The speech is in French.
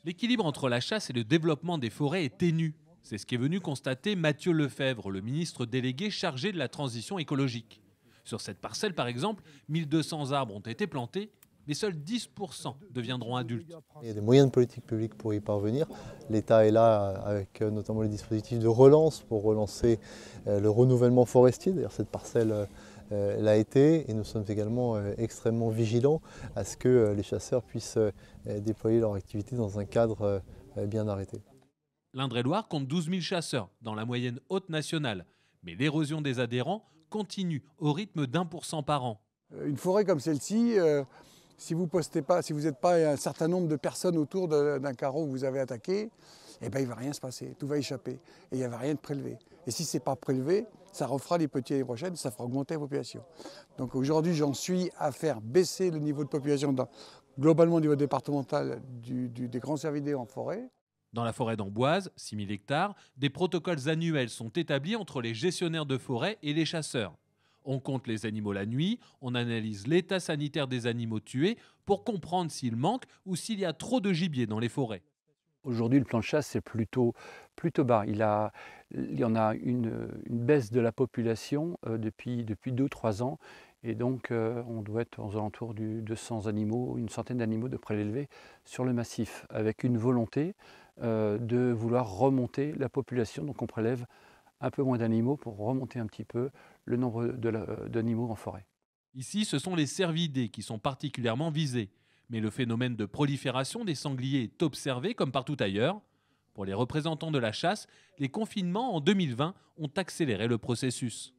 L'équilibre entre la chasse et le développement des forêts est ténu. C'est ce qu'est venu constater Mathieu Lefebvre, le ministre délégué chargé de la transition écologique. Sur cette parcelle, par exemple, 1200 arbres ont été plantés, mais seuls 10% deviendront adultes. Il y a des moyens de politique publique pour y parvenir. L'État est là avec notamment les dispositifs de relance pour relancer le renouvellement forestier. D'ailleurs, cette parcelle l'a été et nous sommes également extrêmement vigilants à ce que les chasseurs puissent déployer leur activité dans un cadre bien arrêté. L'Indre-et-Loire compte 12 000 chasseurs, dans la moyenne haute nationale. Mais l'érosion des adhérents continue au rythme d'1% par an. Une forêt comme celle-ci, si vous n'êtes pas un certain nombre de personnes autour d'un carreau que vous avez attaqué, eh ben, il ne va rien se passer, tout va échapper et il n'y va rien de prélevé. Et si ce n'est pas prélevé, ça refera les petits l'année prochaine, ça fera augmenter la population. Donc aujourd'hui, j'en suis à faire baisser le niveau de population globalement au niveau départemental des grands cervidés en forêt. Dans la forêt d'Amboise, 6 000 hectares, des protocoles annuels sont établis entre les gestionnaires de forêt et les chasseurs. On compte les animaux la nuit, on analyse l'état sanitaire des animaux tués pour comprendre s'il manque ou s'il y a trop de gibier dans les forêts. Aujourd'hui, le plan de chasse est plutôt bas. Il y en a une baisse de la population depuis 2 ou 3 ans. Et donc, on doit être aux alentours de 200 animaux, une centaine d'animaux de prélevés sur le massif, avec une volonté de vouloir remonter la population. Donc, on prélève un peu moins d'animaux pour remonter un petit peu le nombre d'animaux en forêt. Ici, ce sont les cervidés qui sont particulièrement visés. Mais le phénomène de prolifération des sangliers est observé comme partout ailleurs. Pour les représentants de la chasse, les confinements en 2020 ont accéléré le processus.